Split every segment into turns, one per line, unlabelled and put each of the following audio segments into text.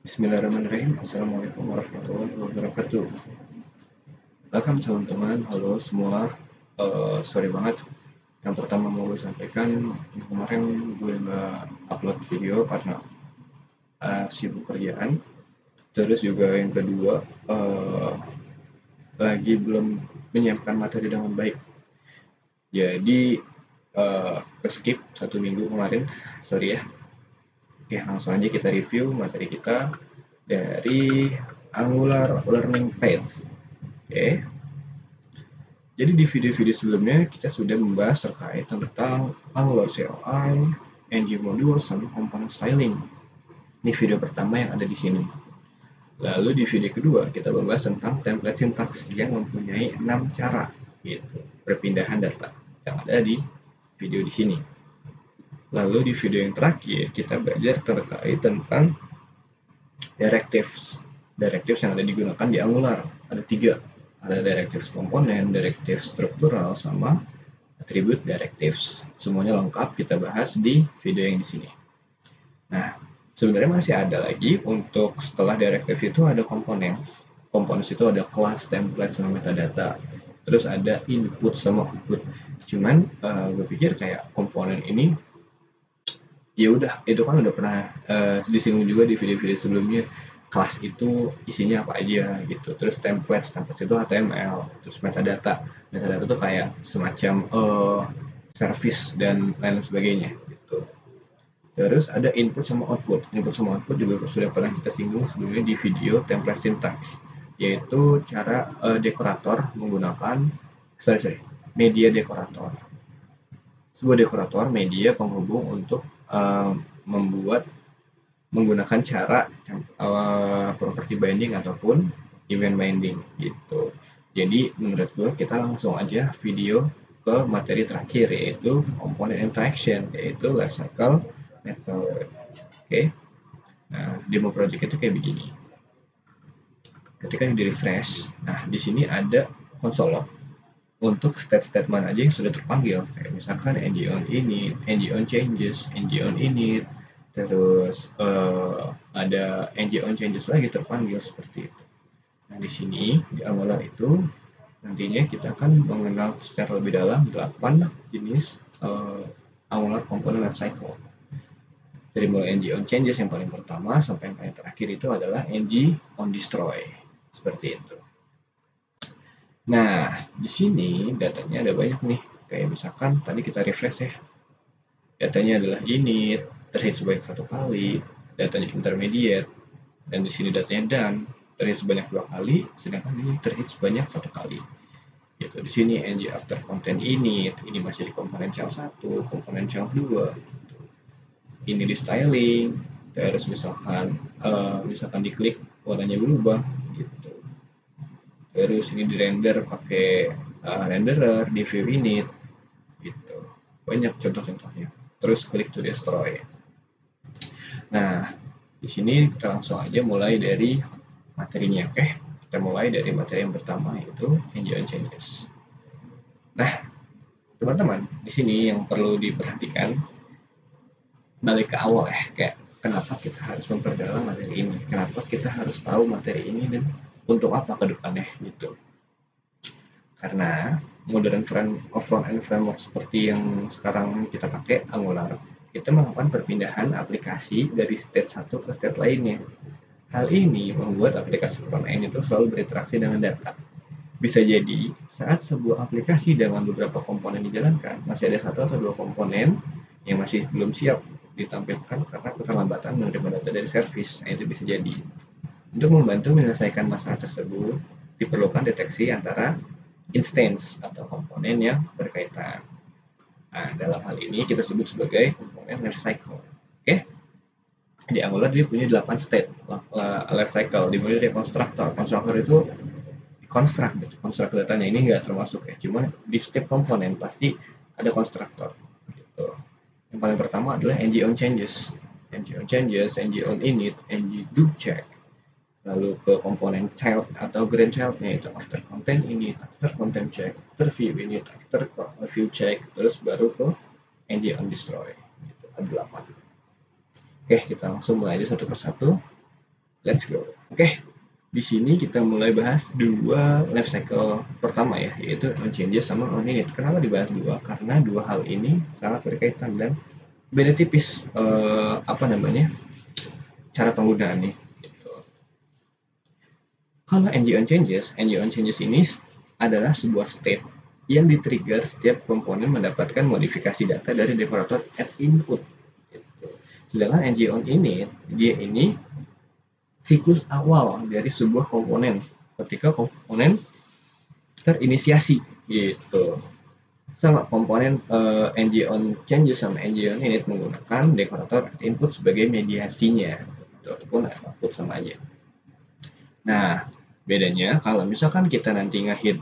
Bismillahirrahmanirrahim. Assalamualaikum warahmatullahi wabarakatuh. Welcome teman-teman, halo semua. Sorry banget. Yang pertama mau gue sampaikan, kemarin gue nggak upload video karena sibuk kerjaan. Terus juga yang kedua, lagi belum menyiapkan materi dengan baik. Jadi skip 1 minggu kemarin, sorry ya. Oke, langsung aja kita review materi kita dari Angular Learning Path. Oke. Jadi di video-video sebelumnya kita sudah membahas terkait tentang Angular CLI, ng module, sama component styling. Ini video pertama yang ada di sini. Lalu di video kedua kita membahas tentang template syntax yang mempunyai 6 cara gitu, perpindahan data yang ada di video di sini. Lalu di video yang terakhir kita belajar terkait tentang directives. Directives yang ada digunakan di Angular ada 3. Ada directives komponen, directives struktural, sama attribute directives. Semuanya lengkap kita bahas di video yang di sini. Nah, sebenarnya masih ada lagi untuk setelah directives itu ada components. Components itu ada class, template, sama metadata. Terus ada input sama output. Cuman gue pikir kayak komponen ini ya udah, itu kan udah pernah disinggung juga di video-video sebelumnya. Kelas itu isinya apa aja gitu. Terus template itu HTML. Terus metadata itu kayak semacam service dan lain sebagainya gitu. Terus ada input sama output. Input sama output juga sudah pernah kita singgung sebelumnya di video template syntax, yaitu cara dekorator menggunakan media dekorator. Sebuah dekorator media penghubung untuk membuat menggunakan cara property binding ataupun event binding gitu. Jadi menurut gue kita langsung aja video ke materi terakhir, yaitu component interaction, yaitu lifecycle method. Oke. Nah, demo project itu kayak begini. Ketika yang di refresh, nah di sini ada console log untuk state mana aja yang sudah terpanggil, kayak misalkan ng on init, ng on changes, ng on init, terus ada ng on changes lagi terpanggil seperti itu. Nah di sini di Angular itu nantinya kita akan mengenal secara lebih dalam 8 jenis Angular Component Lifecycle. Dari mulai ng on changes yang paling pertama sampai yang paling terakhir itu adalah ng on destroy, seperti itu. Nah, di sini datanya ada banyak nih. Kayak misalkan tadi kita refresh ya. Datanya adalah init, terhit sebanyak 1 kali, datanya intermediate, dan di sini datanya done, terhit sebanyak 2 kali, sedangkan ini terhit sebanyak 1 kali. Gitu. Di sini ng after content init, ini masih di komponen child 1, komponen child 2. Gitu. Ini di styling, terus misalkan diklik warnanya berubah gitu. Terus ini di render pakai renderer di view init gitu. Banyak contoh-contohnya. Terus klik to destroy. Nah, di sini kita langsung aja mulai dari materinya. Oke, kita mulai dari materi yang pertama, yaitu ng on changes. Nah, teman-teman, di sini yang perlu diperhatikan, balik ke awal ya, kayak kenapa kita harus memperdalam materi ini, kenapa kita harus tahu materi ini, dan untuk apa ke depannya gitu. Karena modern front-end framework seperti yang sekarang kita pakai, Angular, itu melakukan perpindahan aplikasi dari state satu ke state lainnya. Hal ini membuat aplikasi front-end itu selalu berinteraksi dengan data. Bisa jadi saat sebuah aplikasi dengan beberapa komponen dijalankan, masih ada 1 atau 2 komponen yang masih belum siap ditampilkan karena keterlambatan menerima data dari service. Nah, itu bisa jadi. Untuk membantu menyelesaikan masalah tersebut, diperlukan deteksi antara instance atau komponen yang berkaitan. Nah, dalam hal ini kita sebut sebagai komponen lifecycle. Oke? Di Angular dia punya 8 state lifecycle, dimulai dari constructor. Constructor itu construct datanya, ini nggak termasuk ya, cuma di setiap komponen pasti ada constructor gitu. Yang paling pertama adalah ng on changes, ng on init, ng do check. Lalu ke komponen child atau grandchild-nya itu after content init, after content check, after view init, after view check, terus baru ke ng on destroy gitu. Ada 8. Oke, kita langsung mulai aja satu persatu. Let's go. Oke, di sini kita mulai bahas dua life cycle pertama ya, yaitu on changes sama on init. Kenapa dibahas dua? Karena dua hal ini sangat berkaitan dan beda tipis cara penggunaannya. Gitu. Kalau ng on changes ini adalah sebuah state yang di-trigger setiap komponen mendapatkan modifikasi data dari dekorator at input. Gitu. Sedangkan ng on init, dia ini siklus awal dari sebuah komponen ketika komponen terinisiasi gitu. Sama komponen ng on changes sama ng on init menggunakan dekorator input sebagai mediasinya gitu, ataupun output sama aja. Nah, bedanya kalau misalkan kita nanti ngehit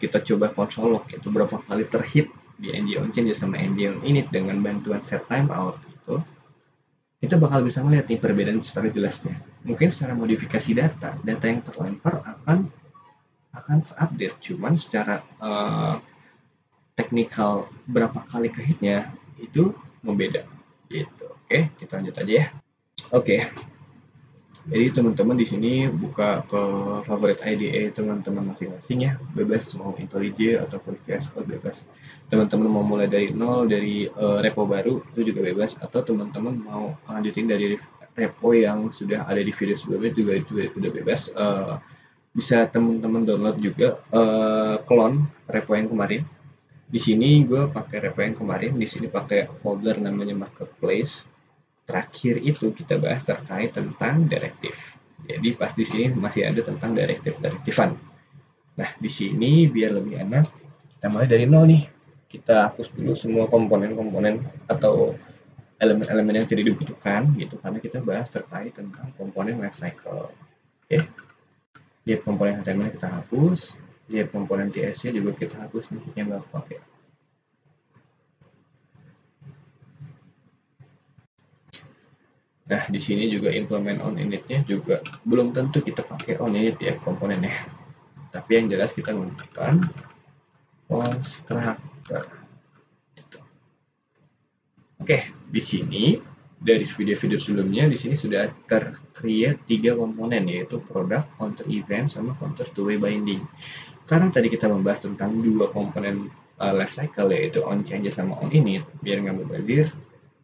kita coba konsol log itu berapa kali terhit di ng on changes sama ng on init dengan bantuan set timeout gitu, kita bakal bisa melihat nih perbedaan secara jelasnya. Mungkin secara modifikasi data yang terlempar akan terupdate, cuman secara teknikal berapa kali ke hitnya itu membeda gitu. Oke, kita lanjut aja ya. Oke. Jadi teman-teman di sini buka ke favorit IDE teman-teman masing-masing ya, bebas mau IntelliJ ataupun VS Code bebas. Teman-teman mau mulai dari nol dari repo baru itu juga bebas, atau teman-teman mau lanjutin dari repo yang sudah ada di video sebelumnya juga udah bebas. Bisa teman-teman download juga clone repo yang kemarin. Di sini gue pakai repo yang kemarin, di sini pakai folder namanya marketplace. Terakhir itu kita bahas terkait tentang direktif. Jadi pas di sini masih ada tentang direktifan. Nah, di sini biar lebih enak, kita mulai dari nol nih. Kita hapus dulu semua komponen-komponen atau elemen-elemen yang tidak dibutuhkan gitu, karena kita bahas terkait tentang komponen life cycle. Oke. Di komponen HTML kita hapus, di komponen TS-nya juga kita hapus nih yang nggak pakai. Nah, di sini juga implement on init-nya juga belum tentu kita pakai on init ya komponennya. Tapi yang jelas kita menggunakan constructor. Oke, di sini dari video-video sebelumnya di sini sudah tercreate 3 komponen, yaitu product, counter event, sama counter two-way binding. Karena tadi kita membahas tentang dua komponen life cycle, yaitu on changes sama on init, biar nggak mubazir,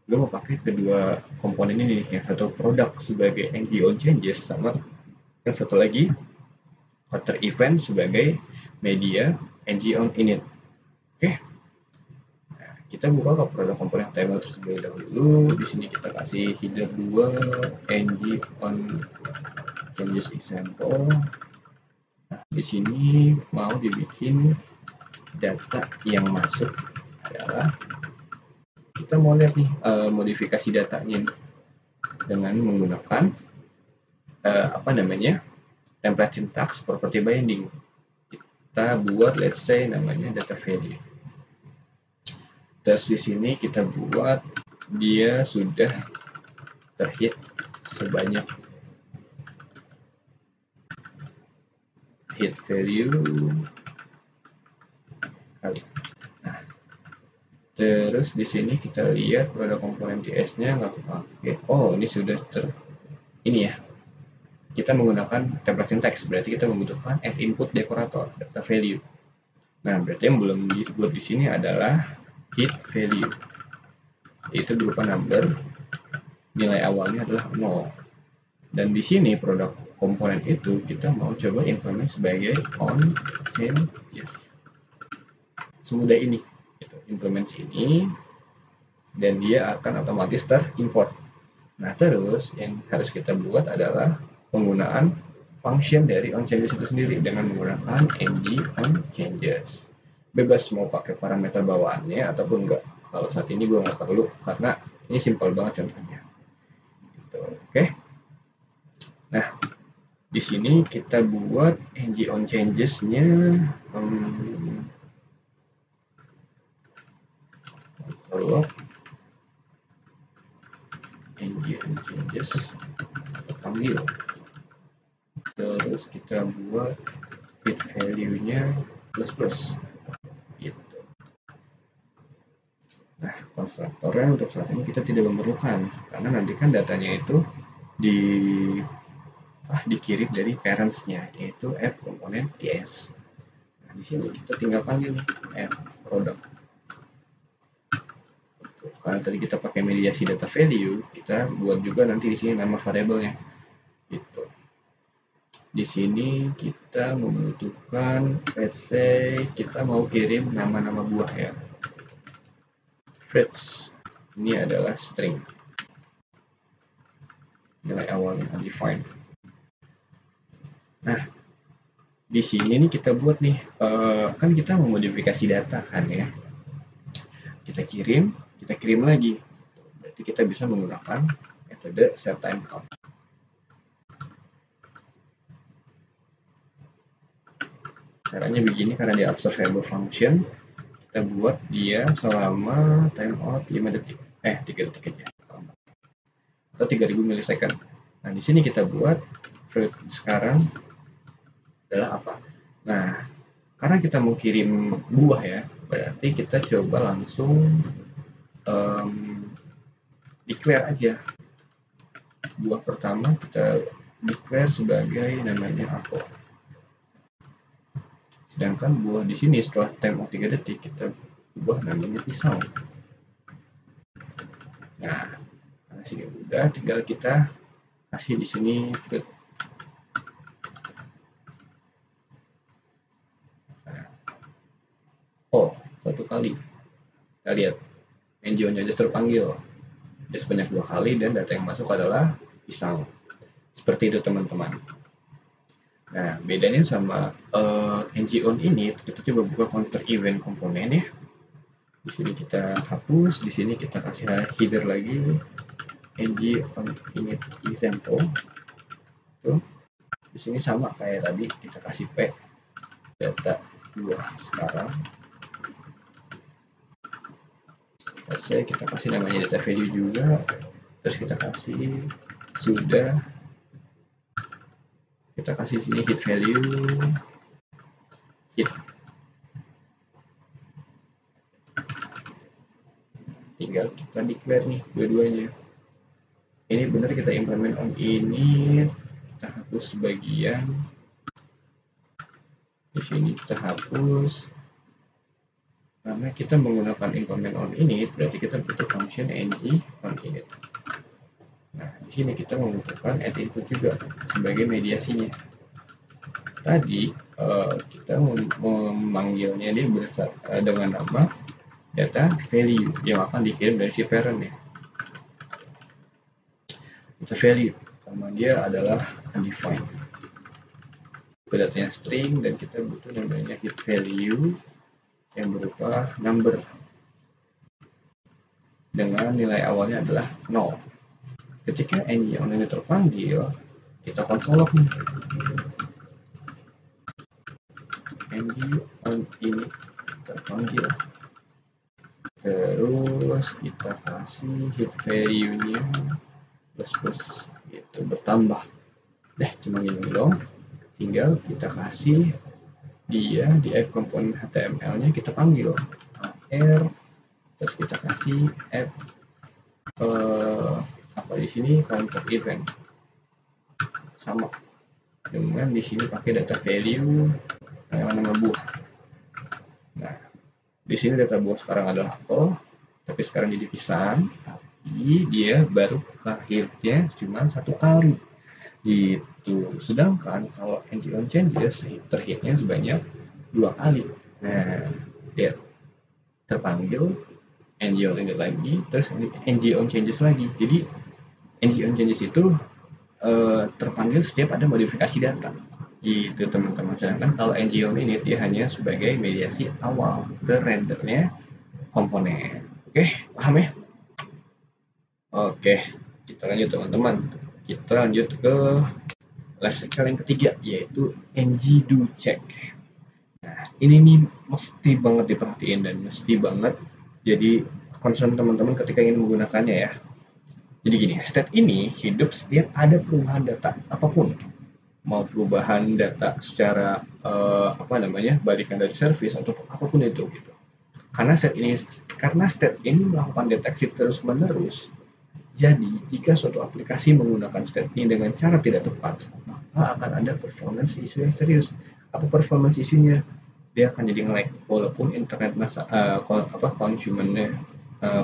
gue mau pakai kedua komponen ini, yang satu product sebagai ng on changes, sama yang satu lagi counter event sebagai media ng on init. Oke, nah, kita buka ke produk komponen HTML terlebih dahulu. Di sini kita kasih header 2 ng on changes example. Nah, di sini mau dibikin data yang masuk adalah kita mau lihat nih modifikasi datanya dengan menggunakan template syntax property binding. Kita buat let's say namanya data value. Terus di sini kita buat dia sudah terhit sebanyak hit value kali. Nah, terus di sini kita lihat pada komponen TS-nya nggak pakai. Oh, ini sudah ini ya. Kita menggunakan template syntax, berarti kita membutuhkan add input decorator data value. Nah, berarti yang belum dibuat di sini adalah hit value, itu berupa number, nilai awalnya adalah 0. Dan di sini produk komponen itu kita mau coba implement sebagai on changes. Semudah ini, gitu. Implement ini, dan dia akan otomatis terimport. Nah, terus yang harus kita buat adalah penggunaan function dari on changes itu sendiri dengan menggunakan ng on changes. Bebas mau pakai parameter bawaannya ataupun enggak. Kalau saat ini gue nggak perlu karena ini simpel banget contohnya. Gitu. Oke. Nah, di sini kita buat ng on changes-nya ng on changes panggil. Terus kita buat hit value-nya plus gitu. Nah, konstruktornya untuk saat ini kita tidak memerlukan karena nanti kan datanya itu dikirim dari parentsnya, yaitu app komponen TS. Nah, di sini kita tinggal panggil nih app product. Karena tadi kita pakai mediasi data value, kita buat juga nanti di sini nama variabelnya. Gitu. Di sini kita membutuhkan, let's say kita mau kirim nama-nama buah ya. Fruits. Ini adalah string. Nilai awalnya undefined. Nah, di sini nih kita buat nih, kan kita memodifikasi data kan ya. Kita kirim lagi. Berarti kita bisa menggunakan metode setTimeout. Caranya begini, karena dia observable function, kita buat dia selama timeout 5 detik. 3 detik aja. Atau 3000 milisecond. Nah, di sini kita buat fruit sekarang adalah apa? Nah, karena kita mau kirim buah ya, berarti kita coba langsung declare aja. Buah pertama kita declare sebagai namanya apple. Sedangkan buah di sini setelah timeout 3 detik kita ubah namanya pisang. Nah, karena sini udah, tinggal kita kasih di sini fruit. Nah, satu kali. Kita lihat NGO-nya just terpanggil. Dia sebanyak 2 kali dan data yang masuk adalah pisang. Seperti itu teman-teman. Nah, bedanya sama NGOn ini, kita coba buka counter event komponen ya. Di sini kita hapus, di sini kita kasih header lagi NGOn init example. Tuh. Di sini sama kayak tadi, kita kasih p data buah sekarang. Let's say kita kasih namanya data value juga, terus kita kasih sudah, kita kasih sini hit value, hit. Tinggal kita declare nih dua-duanya. Ini benar kita implement on ini, kita hapus sebagian. Di sini kita hapus. Karena kita menggunakan implement on init, berarti kita butuh function ng on init. Nah, di sini kita membutuhkan add input juga sebagai mediasinya. Tadi kita memanggilnya dia dengan nama data value yang akan dikirim dari si parent ya. Data value sama dia adalah undefined. Datanya string dan kita butuh namanya hit value yang berupa number dengan nilai awalnya adalah 0. Ketika ng on ini terpanggil, kita konsol log nih. ng on ini terpanggil. Terus kita kasih hit value-nya plus itu bertambah. Cuma gini dong. Tinggal kita kasih dia di app komponen HTML-nya kita panggil r, terus kita kasih app apa di sini counter event sama dengan di sini pakai data value nama buah. Nah, di sini data buah sekarang adalah apple, tapi sekarang jadi pisang, tapi dia baru lahirnya cuma 1 kali gitu. Sedangkan kalau ng-on changes terhitnya sebanyak 2 kali. Nah, dia terpanggil ng-on ini lagi, terus ng-on changes lagi. Jadi ng-on changes itu terpanggil setiap ada modifikasi data. Gitu teman-teman. Sedangkan kalau ng-on ini dia hanya sebagai mediasi awal ke rendernya komponen. Oke, paham ya? Oke, kita lanjut teman-teman. Kita lanjut ke lifecycle yang ketiga, yaitu ng-do-check. Nah, ini nih mesti banget diperhatiin dan mesti banget jadi concern teman-teman ketika ingin menggunakannya ya. Jadi gini, state ini hidup setiap ada perubahan data apapun. Mau perubahan data secara balikan dari service atau apapun itu gitu. Karena state ini melakukan deteksi terus-menerus. Jadi, jika suatu aplikasi menggunakan state ini dengan cara tidak tepat, maka akan ada performance issue yang serius. Apa performance isunya? Dia akan jadi nge-lag walaupun internet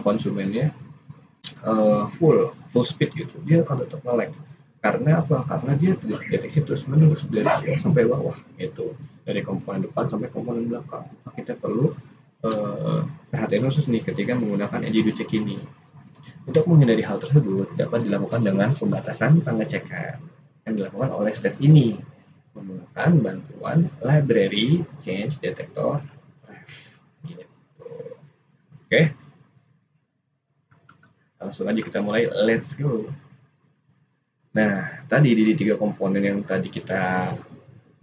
konsumennya full speed gitu, dia akan tetap nge-lag. Karena apa? Karena dia deteksi terus menerus dari atas sampai bawah gitu, dari komponen depan sampai komponen belakang. Maka kita perlu perhatian khusus nih ketika menggunakan edge check ini. Untuk menghindari hal tersebut dapat dilakukan dengan pembatasan pengecekan yang dilakukan oleh step ini menggunakan bantuan library change detector ref gitu. Oke, langsung aja kita mulai, let's go. Nah, tadi di tiga komponen yang tadi kita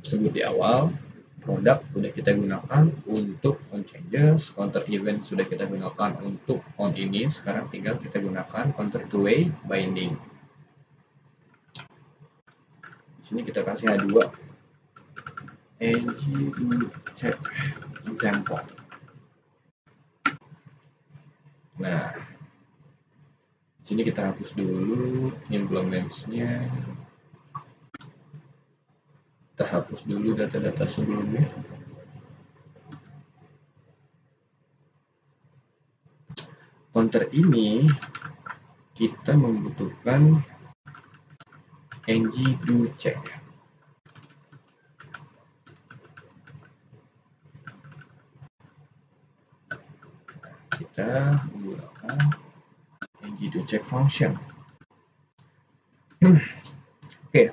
sebut di awal, produk sudah kita gunakan untuk on changes, counter event sudah kita gunakan untuk on ini, sekarang tinggal kita gunakan counter two-way binding. Di sini kita kasih H2 ng check example. Nah, di sini kita hapus dulu implements-nya. Kita hapus dulu data-data sebelumnya. Counter ini kita membutuhkan ng do check. Kita menggunakan ng do check function. Oke.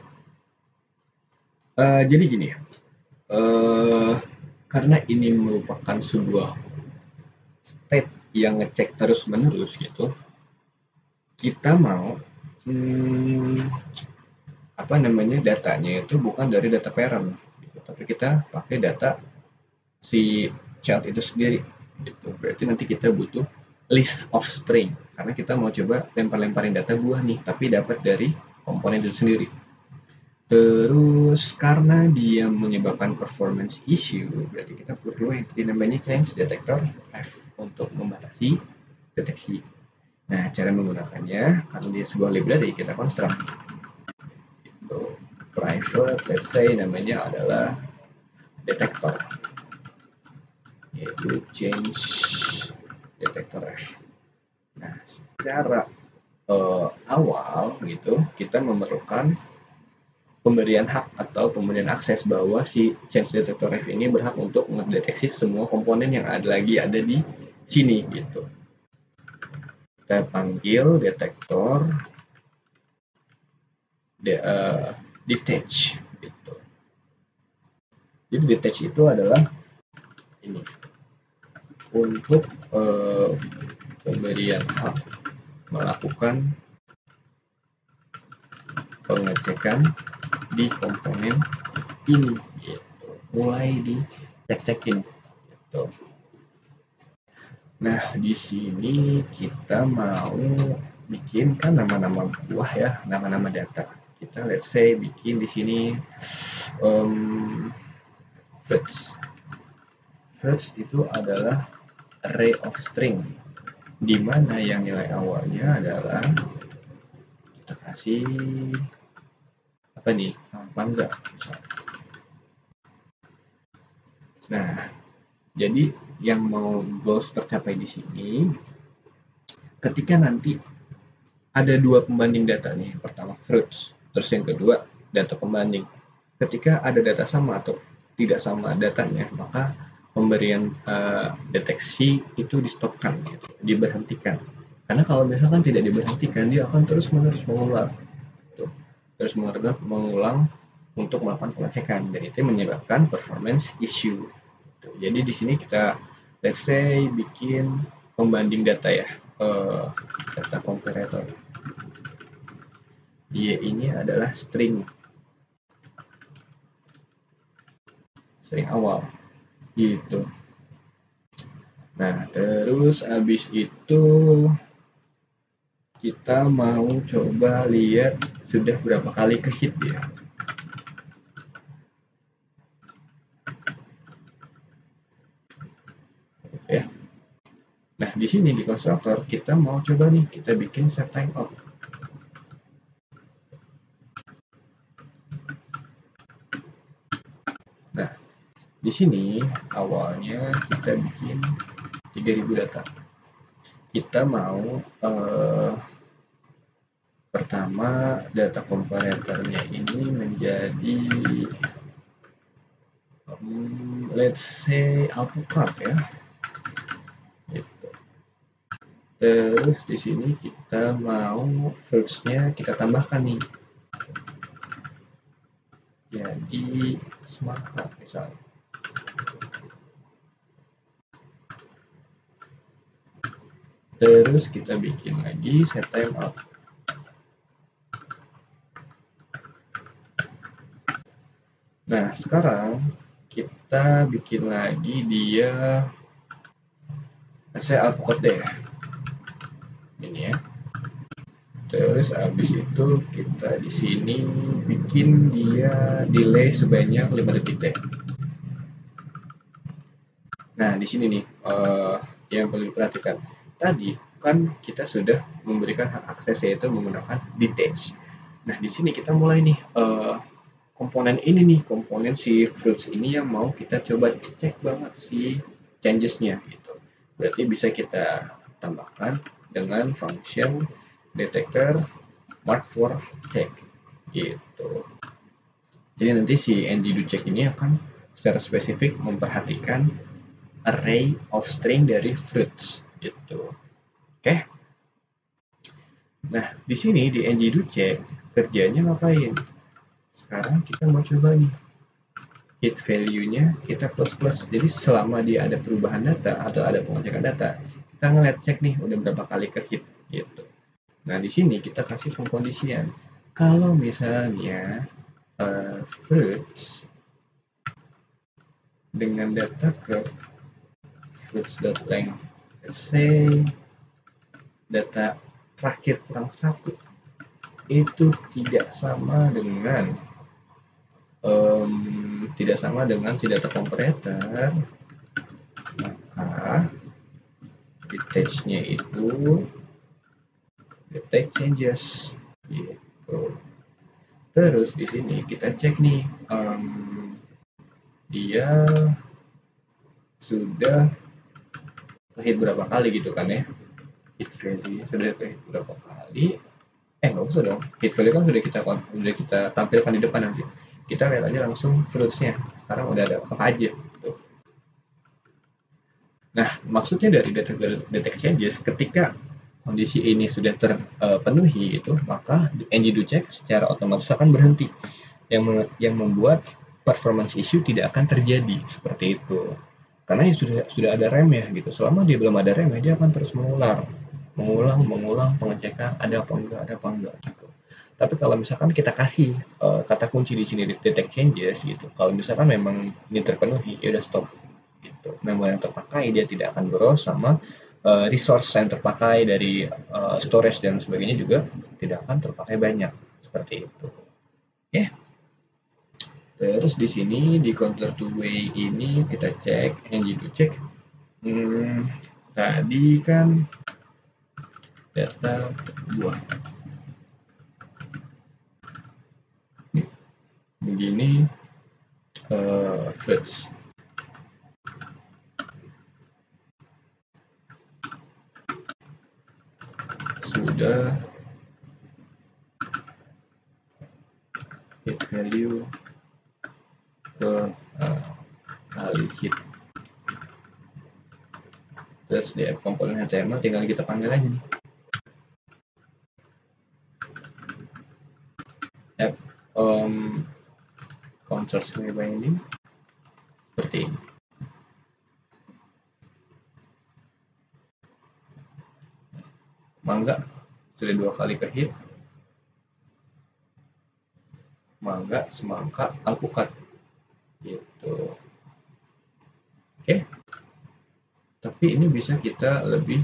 Jadi gini ya. Karena ini merupakan sebuah state yang ngecek terus menerus gitu, kita mau datanya itu bukan dari data parent gitu, tapi kita pakai data si child itu sendiri gitu. Berarti nanti kita butuh list of string karena kita mau coba lempar-lemparin data buah nih, tapi dapat dari komponen itu sendiri. Terus karena dia menyebabkan performance issue, berarti kita perlu yang namanya change detector F untuk membatasi deteksi. Nah, cara menggunakannya karena dia sebuah library, kita construct itu private, let's say namanya adalah detector, yaitu change detector F. Nah, secara awal gitu kita memerlukan pemberian hak atau pemberian akses bahwa si change detector F ini berhak untuk mendeteksi semua komponen yang ada di sini gitu. Kita panggil detektor detach gitu. Jadi detach itu adalah ini untuk pemberian hak melakukan pengecekan di komponen ini gitu. Mulai dicek-cekin gitu. Nah, di sini kita mau bikin kan nama-nama buah ya, nama-nama data. Kita let's say bikin di sini fruits. Fruits itu adalah array of string, di mana yang nilai awalnya adalah kita kasih apa nih, mangga misalnya. Nah, jadi yang mau goals tercapai di sini, ketika nanti ada dua pembanding data nih, pertama fruits, terus yang kedua data pembanding. Ketika ada data sama atau tidak sama datanya, maka pemberian deteksi itu di-stopkan, gitu, diberhentikan. Karena kalau misalkan tidak diberhentikan, dia akan terus-menerus mengulang, gitu. Terus-menerus mengulang untuk melakukan pengecekan, dan itu menyebabkan performance issue. Gitu. Jadi di sini kita let's say bikin pembanding data ya, data comparator. Y ini adalah string awal gitu. Nah, terus habis itu kita mau coba lihat sudah berapa kali ke hit ya. Ya. Nah, di sini di konstruktor kita mau coba nih, kita bikin set time out. Di sini awalnya kita bikin 3000 data. Kita mau pertama data komparatornya ini menjadi let's say alpukat ya. Gitu. Terus di sini kita mau fruits-nya kita tambahkan nih. Jadi smart card misalnya. Terus kita bikin lagi set timeout. Nah, sekarang kita bikin lagi dia saya alpukat deh. Ini ya. Terus habis itu kita di sini bikin dia delay sebanyak 5 detik deh. Nah, di sini nih yang perlu diperhatikan. Tadi kan kita sudah memberikan hak akses yaitu menggunakan detach. Nah, di sini kita mulai nih komponen ini nih, komponen si fruits ini yang mau kita coba cek banget si changes-nya gitu. Berarti bisa kita tambahkan dengan function detector mark for check gitu. Jadi nanti si ngDoCheck ini akan secara spesifik memperhatikan array of string dari fruits gitu. Oke. Nah, di sini di ngDoCheck kerjanya ngapain? Sekarang kita mau coba nih hit value-nya kita plus. Jadi selama dia ada perubahan data atau ada pengecekan data, kita ngeliat cek nih udah berapa kali ke hit gitu. Nah, di sini kita kasih pengkondisian. Kalau misalnya fruits dengan data ke fruits.length, let's say data terakhir kurang 1 itu tidak sama dengan si data comparator, maka detach-nya itu detect changes gitu. Terus di sini kita cek nih dia sudah hit berapa kali gitu kan ya, hit value sudah hit berapa kali, nggak usah dong, hit value kan sudah kita tampilkan di depan nanti. Kita lihat aja langsung fruits-nya sekarang udah ada apa aja gitu. Nah, maksudnya dari detect changes, ketika kondisi ini sudah terpenuhi itu, maka ngDoCheck secara otomatis akan berhenti, yang membuat performance issue tidak akan terjadi seperti itu. Karena ya sudah ada remnya gitu. Selama dia belum ada remnya, dia akan terus mengulang pengecekan ada apa enggak gitu. Tapi kalau misalkan kita kasih kata kunci di sini detect changes gitu, kalau misalkan memang ini terpenuhi, ya udah stop gitu. Memori yang terpakai dia tidak akan boros, sama resource yang terpakai dari storage dan sebagainya juga tidak akan terpakai banyak seperti itu. Ya. Terus di sini di counter to way ini kita cek ngDoCheck. Tadi kan data buah begini fruits sudah hit value ke kali hit. Terus di app komponen HTML tinggal kita panggil aja nih app counter binding seperti ini. Mangga sudah 2 kali ke hit, mangga, semangka, alpukat gitu. Oke. Tapi ini bisa kita lebih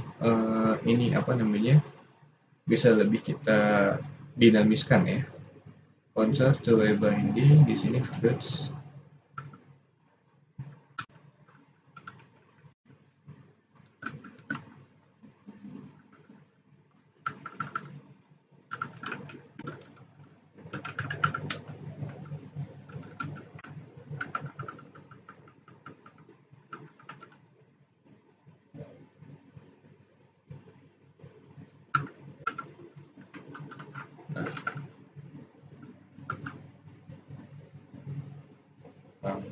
bisa lebih kita dinamiskan ya. Counter to binding di sini fruits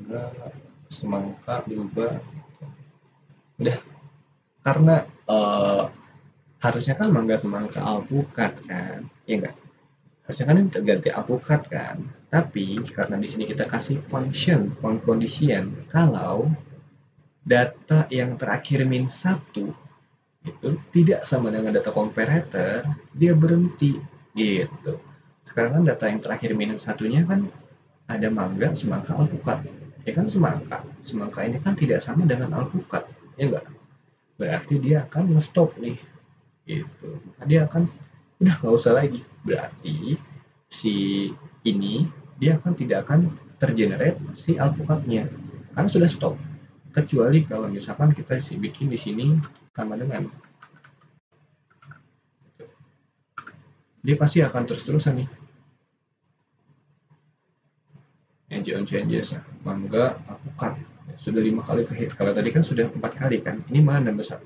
mangga semangka diubah. Udah, karena harusnya kan mangga semangka alpukat kan, ya enggak? Harusnya kan ini terganti alpukat kan. Tapi karena di sini kita kasih function condition kalau data yang terakhir min 1 itu tidak sama dengan data comparator, dia berhenti gitu. Sekarang kan data yang terakhir minus satunya kan ada mangga, semangka, alpukat. Ya kan semangka. Semangka ini kan tidak sama dengan alpukat, ya enggak? Berarti dia akan nge-stop nih. Gitu. Dia akan udah nggak usah lagi. Berarti si ini dia akan tidak akan tergenerate si alpukatnya karena sudah stop. Kecuali kalau misalkan kita bikin di sini sama dengan dia pasti akan terus-terusan nih. On changes mangga alpukat sudah 5 kali ke hit. Kalau tadi kan sudah 4 kali kan, ini malah nambah 1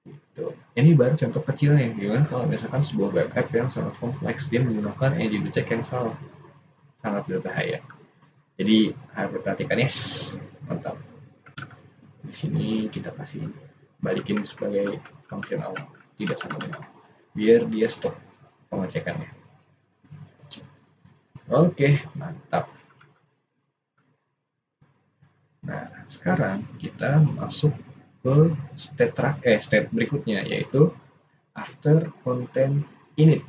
gitu. Ini baru contoh kecilnya. Gimana kalau misalkan sebuah web app yang sangat kompleks dia menggunakan engine detect yang salah, sangat berbahaya. Jadi harus diperhatikan, yes. Mantap. Di sini kita kasih balikin sebagai function awal, tidak sama dengan biar dia stop pengecekannya. Oke, mantap. Nah, sekarang kita masuk ke step berikutnya, yaitu after content init.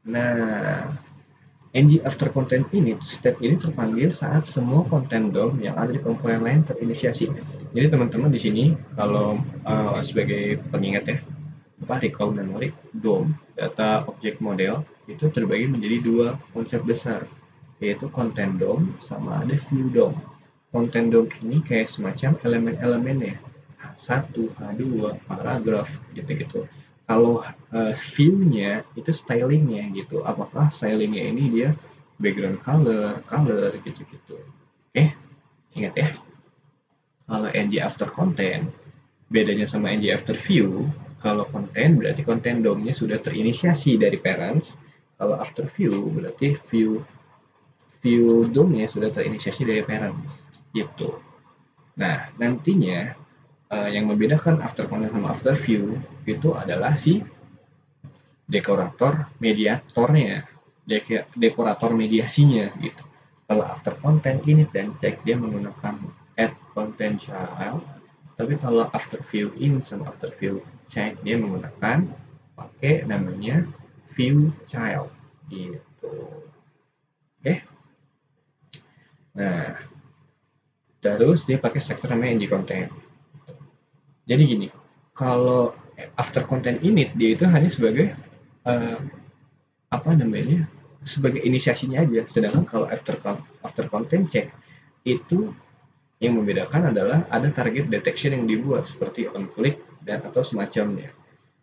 Nah, ng after content init, step ini terpanggil saat semua konten DOM yang ada di komponen lain terinisiasi. Jadi teman-teman di sini kalau sebagai pengingat ya, recall memory DOM, data object model, itu terbagi menjadi 2 konsep besar, yaitu content DOM sama ada view DOM. Content DOM ini kayak semacam elemen-elemennya, H1, H2, paragraf, gitu-gitu. Kalau view-nya itu stylingnya gitu, apakah stylingnya ini dia background color, gitu-gitu. Oke, ingat ya. Kalau ng after content, bedanya sama ng after view, kalau konten berarti konten DOM-nya sudah terinisiasi dari parents. Kalau after view berarti view DOM-nya sudah terinisiasi dari parents. Gitu. Nah, nantinya yang membedakan after content sama after view itu adalah si dekorator mediatornya, dekorator mediasinya gitu. Kalau after content init dan check dia menggunakan add content child, tapi kalau after view in sama after view check dia menggunakan pakai namanya view child gitu. Oke. Nah, terus dia pakai sektor namanya ng content. Jadi gini, kalau after content init dia itu hanya sebagai sebagai inisiasinya aja. Sedangkan kalau after content check itu yang membedakan adalah ada target detection yang dibuat seperti on click dan atau semacamnya.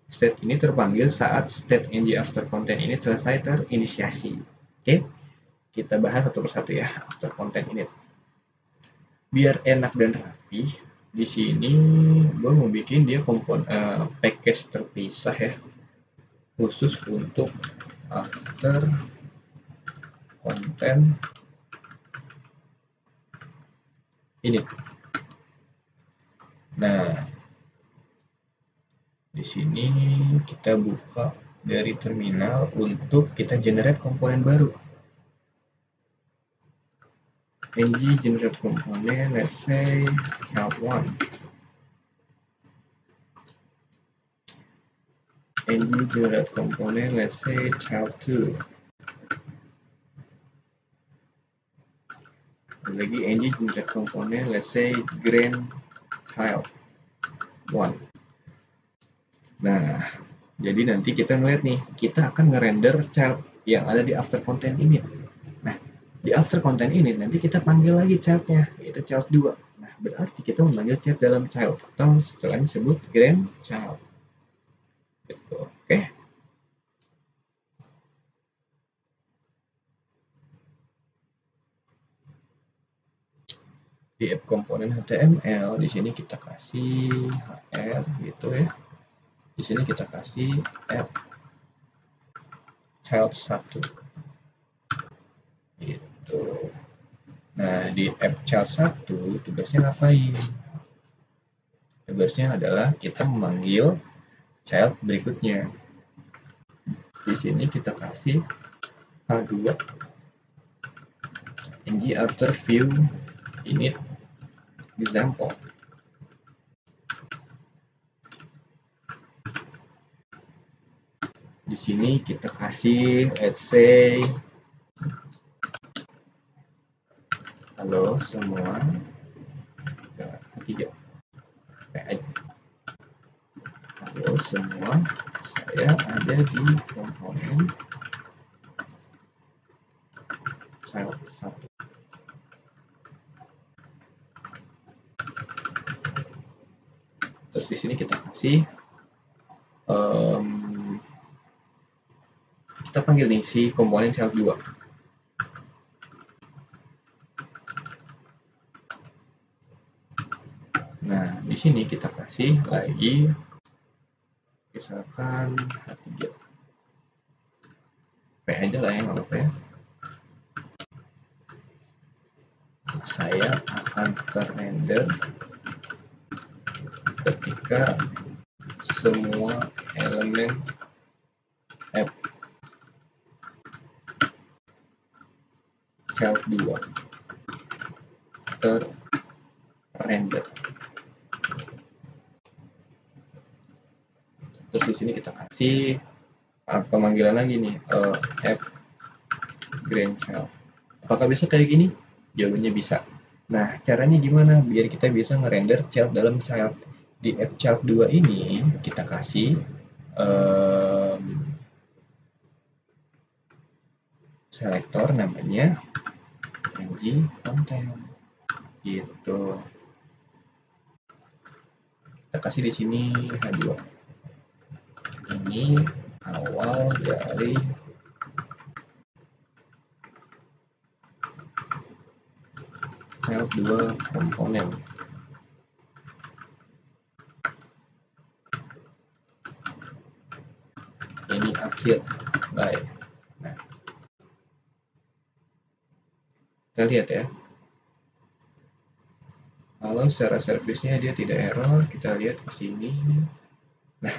State ini terpanggil saat state ng after content ini selesai terinisiasi. Oke, kita bahas satu persatu ya after content init. Biar enak dan rapi, di sini gue mau bikin dia package terpisah ya, khusus untuk after content init. Nah, di sini kita buka dari terminal untuk kita generate komponen baru. ng generate komponen, let's say child1. ng generate komponen, let's say child2. Lagi ng generate komponen, let's say grandchild1. Nah, jadi nanti kita ngeliat nih, kita akan ngerender child yang ada di after content init. Nah, di after content init nanti kita panggil lagi childnya, yaitu child 2. Nah, berarti kita memanggil child dalam child atau setelahnya disebut grandchild. Gitu, oke? Di app komponen HTML di sini kita kasih hr gitu ya. Di sini kita kasih app child 1 gitu. Nah, di app child 1 tugasnya ngapain? Tugasnya adalah kita memanggil child berikutnya. Di sini kita kasih H2 ng after view init example. Di sini kita kasih let's say halo semua, tiga halo semua, saya ada di komponen child 1. Terus di sini kita kasih kita panggil nih si komponen child 2. Nah, di sini kita kasih lagi misalkan H3. P aja lah ya, nggak apa-apa ya. Saya akan terrender ketika semua elemen app child 2 terrender. Terus di sini kita kasih pemanggilan lagi nih, app grandchild. Apakah bisa kayak gini? Jawabannya bisa. Nah, caranya gimana biar kita bisa ngerender child dalam child? Di app child 2 ini kita kasih selektor namanya ng content gitu. Kita kasih di sini H2. Ini awal dari child 2 komponen. Ini akhir. Baik. Nah, kita lihat ya. Kalau secara servisnya dia tidak error, kita lihat ke sini. Nah,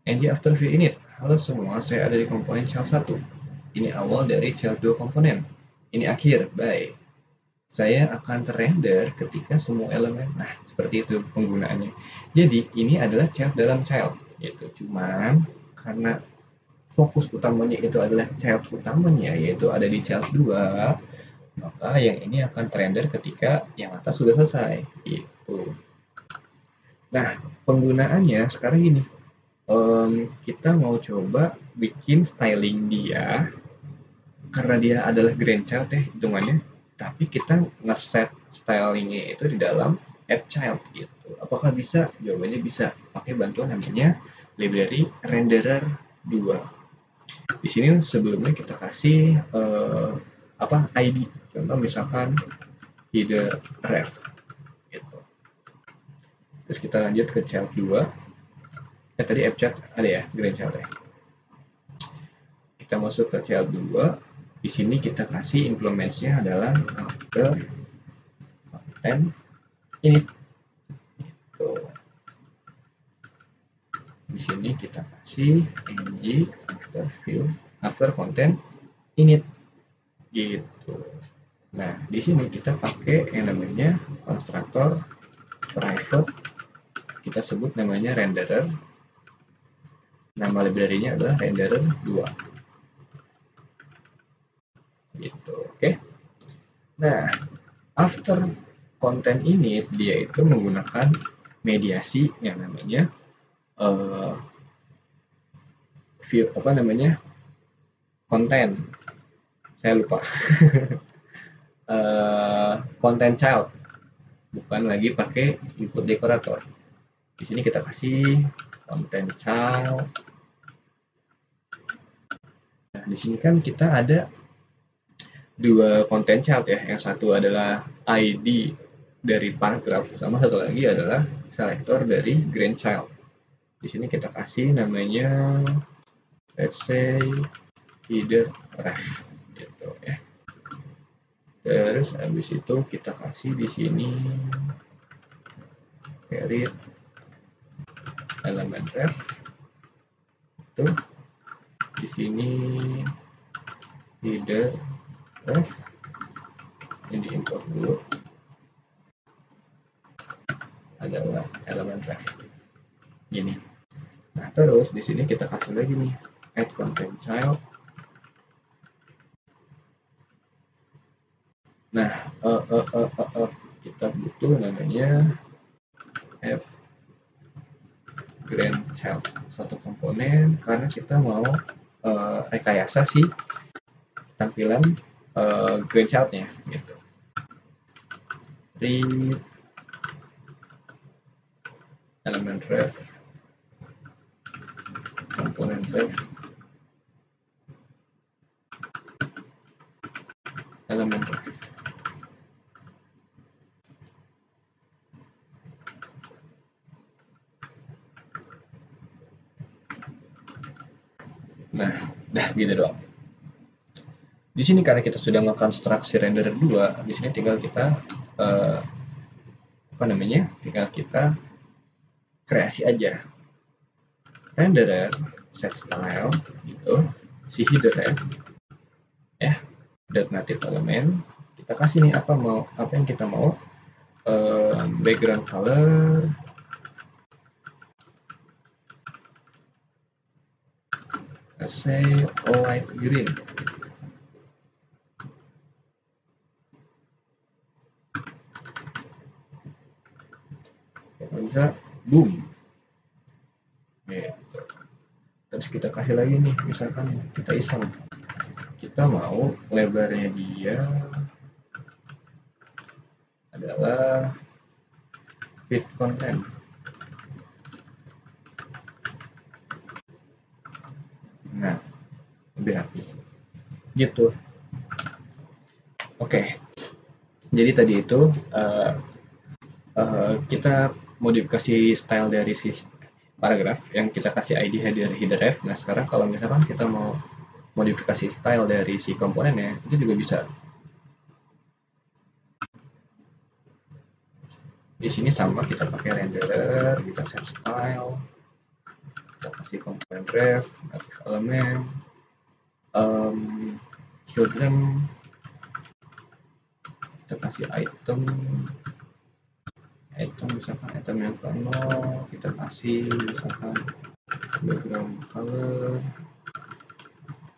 ng after view init. Halo semua, saya ada di komponen child 1. Ini awal dari child 2 komponen. Ini akhir. Baik. Saya akan terrender ketika semua elemen. Nah, seperti itu penggunaannya. Jadi, ini adalah child dalam child. Gitu. Cuman, karena fokus utamanya itu adalah child utamanya, yaitu ada di child 2, maka yang ini akan terrender ketika yang atas sudah selesai. Gitu. Nah, penggunaannya sekarang gini. Kita mau coba bikin styling dia, karena dia adalah grandchild ya hitungannya, tapi kita ngeset stylingnya itu di dalam app child gitu. Apakah bisa? Jawabannya bisa. Pakai bantuan namanya library renderer 2. Di sini sebelumnya kita kasih ID. Contoh misalkan header ref gitu. Terus kita lanjut ke child 2. Tadi app child ada ya, grandchild ya. Kita masuk ke child 2. Di sini kita kasih implements-nya adalah after content init. Gitu. Di sini kita kasih ng after content init. Gitu. Nah, di sini kita pakai yang namanya konstruktor private. Kita sebut namanya renderer. Nama library-nya adalah renderer 2. Gitu, oke. Nah, after content init dia itu menggunakan mediasi yang namanya konten. Saya lupa. Content child. Bukan lagi pakai input dekorator. Di sini kita kasih content child. Nah, di sini kan kita ada dua content child ya. Yang satu adalah ID dari paragraph, sama satu lagi adalah selector dari grandchild. Di sini kita kasih namanya let's say header ref gitu ya. Terus habis itu kita kasih di sini create element ref. Tuh di sini header ref. Ini import dulu adalah elemen ref gini. Nah terus di sini kita kasih lagi nih add content child. Nah kita butuh namanya add grandchild, satu komponen karena kita mau rekayasa sih tampilan grandchildnya gitu. Read element ref komponen ref element ref. Nah, dah gitu doang. Di sini karena kita sudah ngekonstruksi renderer 2, di sini tinggal kita tinggal kita kreasi aja renderer set style gitu, si header ya, dot native element. Kita kasih nih apa yang kita mau, background color let's say light green. Kalau bisa boom gitu. Terus kita kasih lagi nih, misalkan kita iseng, kita mau lebarnya dia adalah fit content. Nah, lebih rapi gitu. Oke. Jadi tadi itu kita modifikasi style dari si paragraf yang kita kasih ID header ref. Nah sekarang kalau misalkan kita mau modifikasi style dari si komponennya, itu juga bisa. Di sini sama, kita pakai renderer, kita set style, kita kasih komponen ref, native element, children, kita kasih item misalkan item yang ke 0, kita kasih misalkan background color,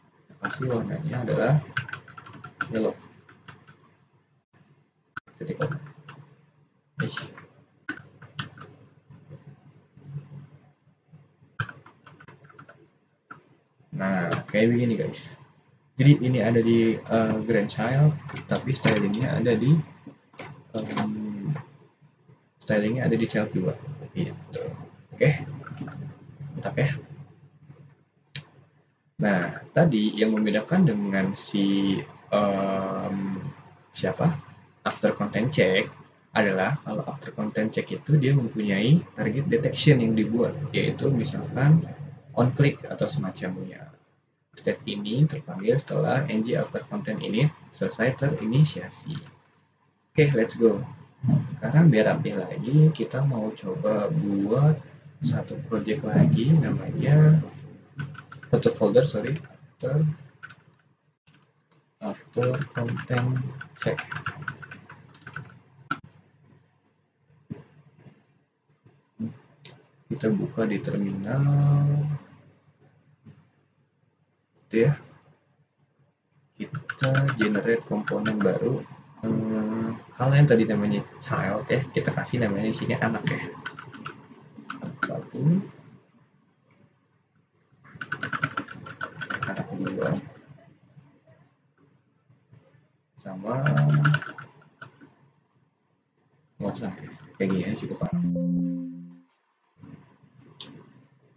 kita kasih warnanya adalah yellow. Titik koma. Nah kayak begini guys. Jadi ini ada di grandchild, tapi stylingnya ada di child juga. Gitu. Oke. Mantap ya. Nah, tadi yang membedakan dengan si after content check adalah kalau after content check itu dia mempunyai target detection yang dibuat, yaitu misalkan on click atau semacamnya. Step ini terpanggil setelah ng after content init selesai terinisiasi. Oke, let's go. Sekarang biar rapi lagi, kita mau coba buat satu project lagi, namanya satu folder, after content check. Kita buka di terminal, gitu ya. Kita generate komponen baru. Kalau yang tadi namanya child ya, kita kasih namanya di sini anak ya. Satu, anak dua, sama nggak usah kayak gini aja cukup.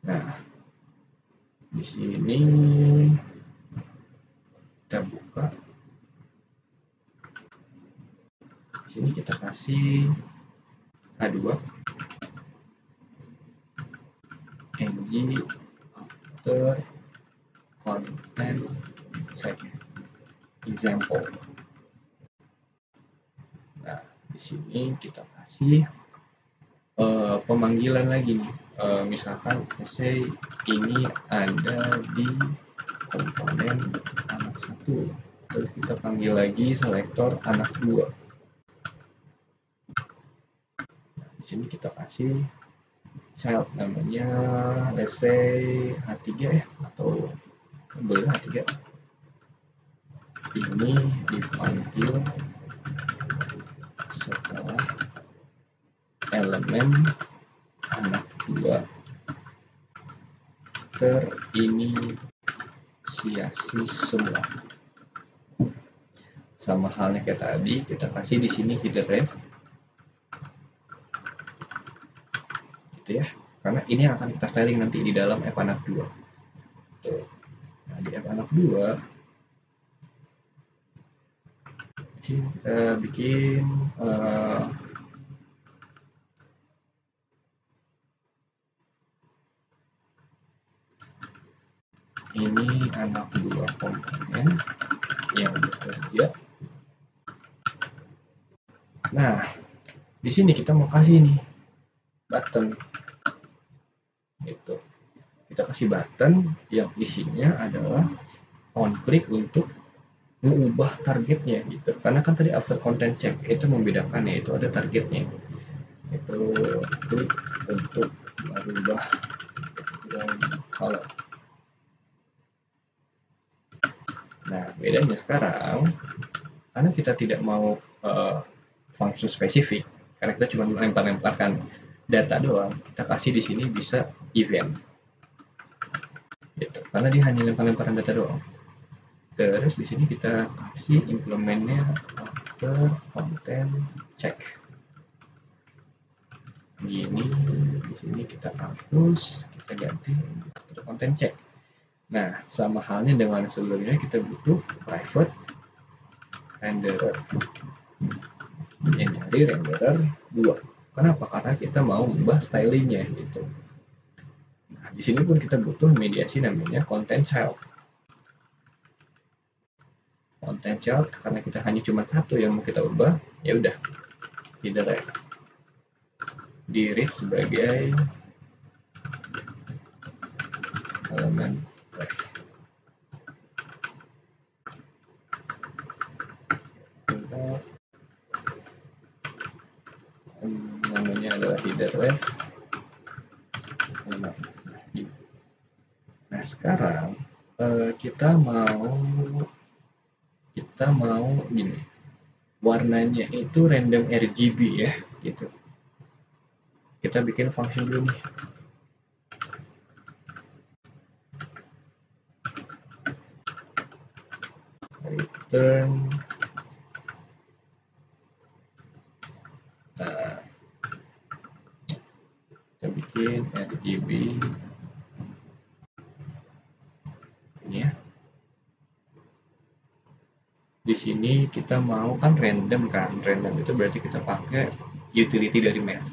Nah, di sini kita buka. Di sini kita kasih A2 ng after content check example. Di sini kita kasih pemanggilan lagi nih. Misalkan say ini ada di komponen anak 1, terus kita panggil lagi selektor anak 2. Di sini kita kasih child namanya let's say H3 ya, atau boleh H3. Ini dipanggil setelah elemen anak 2 terinisiasi semua. Sama halnya kayak tadi, kita kasih di sini header ref, gitu ya. Karena ini akan kita styling nanti di dalam app anak 2. Tuh. Nah, di app anak 2 kita bikin ini anak 2 komponen yang bekerja. Nah, di sini kita mau kasih nih button, gitu. Kita kasih button yang isinya adalah on click untuk mengubah targetnya, gitu. Karena kan tadi after content check itu membedakan, ya, itu ada targetnya, itu klik untuk merubah background color. Nah, bedanya sekarang karena kita tidak mau function spesifik, karena kita cuma melempar-lemparkan data doang, kita kasih di sini bisa event, gitu. Karena dia hanya lempar-lemparan data doang. Terus di sini kita kasih implementnya after content check. Gini, di sini kita hapus, kita ganti after content check. Nah, sama halnya dengan sebelumnya, kita butuh private renderer. Yang nyari renderer 2. Kenapa? Karena kita mau ubah stylingnya, gitu. Nah, di sini pun kita butuh mediasi namanya content child. Content child karena kita hanya cuma satu yang mau kita ubah, ya udah, header ref di read sebagai elemen ref. Namanya adalah header ref. Nah, sekarang kita mau gini, warnanya itu random RGB ya, gitu. Kita bikin function dulu nih. Return kita bikin RGB ini ya. Di sini kita mau kan random kan, random itu berarti kita pakai utility dari math.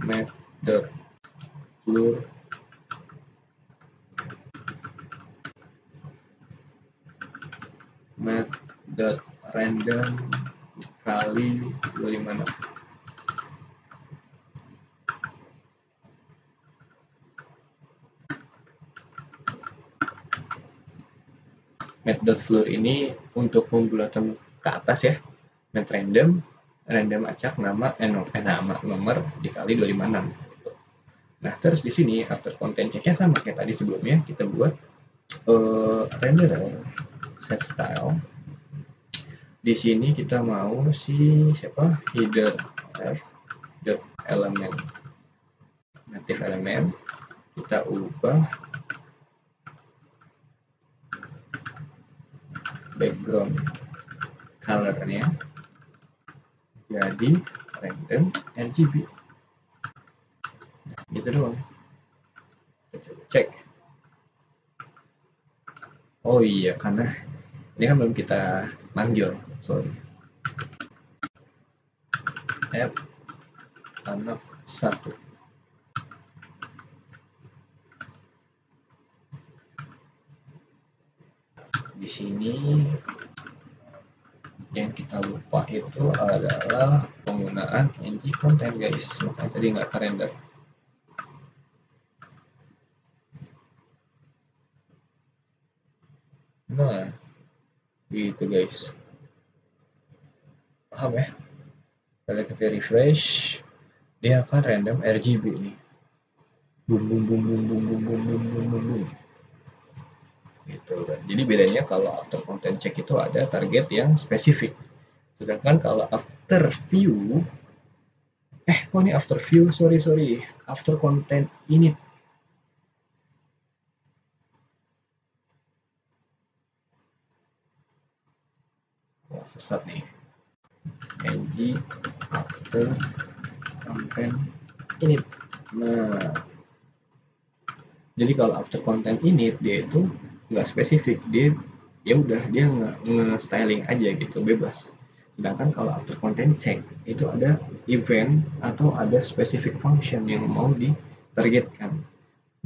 Math.floor math.random kali 256. Math.floor ini untuk pembulatan ke atas ya, math random acak nama nomor dikali 256. Nah, terus di sini after content check-nya sama kayak tadi sebelumnya, kita buat renderer set style. Di sini kita mau header ref dot element native element, kita ubah background colornya jadi random RGB, gitu doang. Kita coba cek. Oh iya, karena ini kan belum kita manggil, sorry. F anak 1. Di sini yang kita lupa itu adalah penggunaan ng content guys, makanya tadi nggak terrender. Nah gitu guys, paham ya? Kalau kita refresh, dia akan random RGB nih, boom boom boom boom boom boom boom boom boom boom boom gitu. Jadi bedanya kalau after content check itu ada target yang spesifik, sedangkan kalau after view kok ini after view, sorry after content init. Wah sesat nih, ng after content init. Nah jadi kalau after content init dia itu nggak spesifik, dia ya udah dia nge-styling aja gitu, bebas. Sedangkan kalau after content check itu ada event atau ada specific function yang mau ditargetkan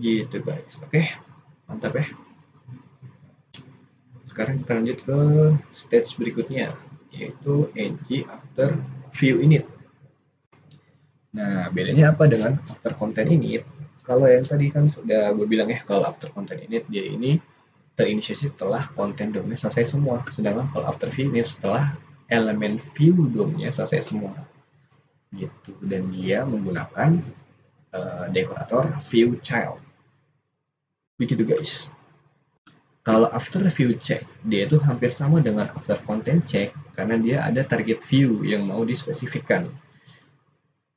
gitu guys. Oke, mantap ya. Sekarang kita lanjut ke stage berikutnya, yaitu ng after view init. Nah bedanya apa dengan after content init? Kalau yang tadi kan sudah gue bilang ya, kalau after content init dia ini terinisiasi setelah konten DOM-nya selesai semua, sedangkan kalau after view init setelah elemen view DOM-nya selesai semua gitu. Dan dia menggunakan dekorator view child begitu guys. Kalau after view check dia itu hampir sama dengan after content check karena dia ada target view yang mau dispesifikkan.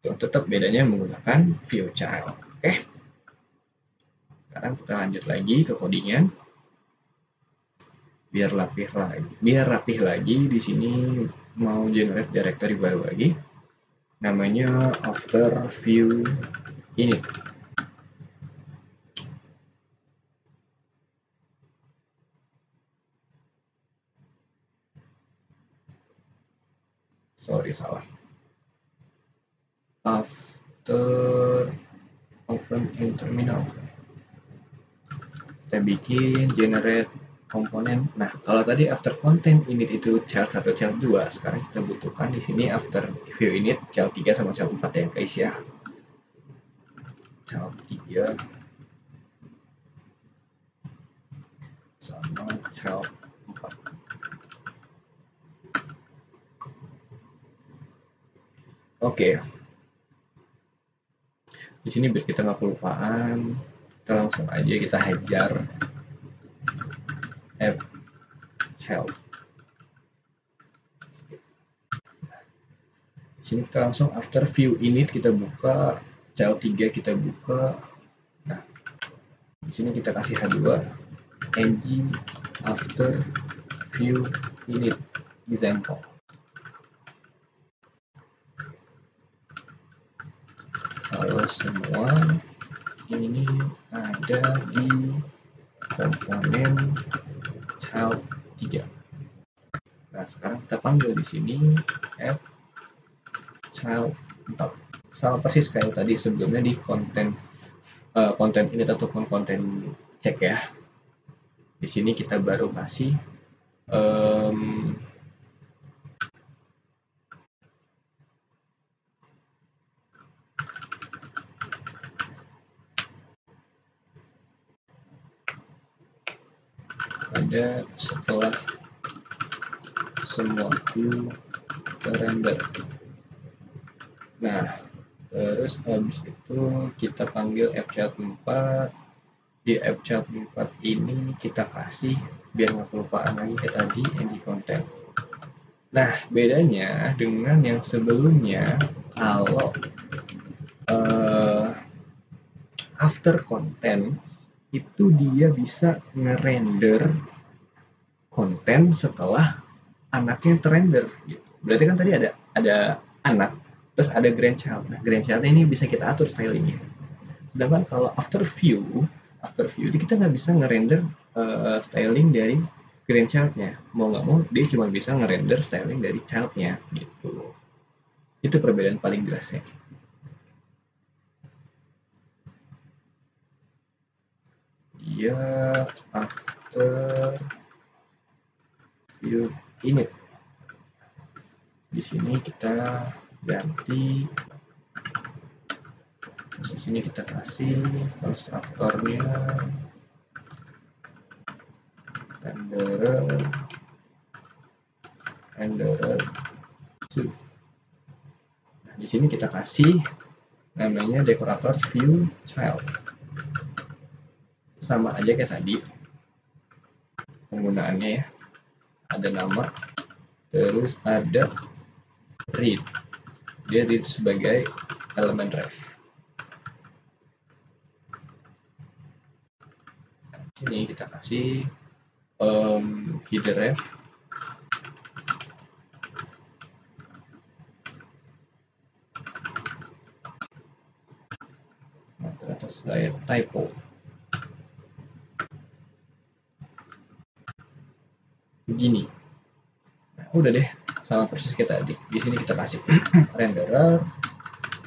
Tetap bedanya menggunakan view child. Oke, sekarang kita lanjut lagi ke codingan. Biar rapih lagi di sini mau generate directory baru lagi, namanya after view init. Sorry salah. After open in terminal, kita bikin generate komponen. Nah kalau tadi after content init itu child 1 child 2, sekarang kita butuhkan di sini after view init child 3 sama child 4 ya guys ya. Child 3 sama child 4. Oke. Di sini biar kita nggak kelupaan, kita langsung aja kita hajar f child. Di sini kita langsung after view init kita buka, child 3 kita buka. Nah, di sini kita kasih h2 ng after view init example. Kalau semua ini ada di komponen child 3. Nah, sekarang kita panggil di sini f child 4. Sama persis kayak tadi sebelumnya di konten ini ataupun konten cek ya. Di sini kita baru kasih ada setelah semua view terrender. Nah terus habis itu kita panggil fchild 4. Di fchild 4 ini kita kasih, biar nggak kelupaan lagi kayak tadi, ng content. Nah bedanya dengan yang sebelumnya, kalau after content itu dia bisa ngerender konten setelah anaknya terrender gitu. Berarti kan tadi ada anak terus ada grandchild. Nah grandchild ini bisa kita atur stylingnya. Sedangkan kalau after view itu kita nggak bisa ngerender styling dari grandchildnya. Mau nggak mau dia cuma bisa ngerender styling dari childnya gitu. Itu perbedaan paling jelasnya. Dia after view init. Di sini kita ganti, di sini kita kasih konstruktornya renderer nah, di sini kita kasih namanya dekorator view child, sama aja kayak tadi penggunaannya ya, ada nama terus ada read, dia read sebagai elemen ref. Sini kita kasih header ref, nah ternyata saya typo, begini. Nah, udah deh, sama persis kayak tadi. Di sini kita kasih renderer,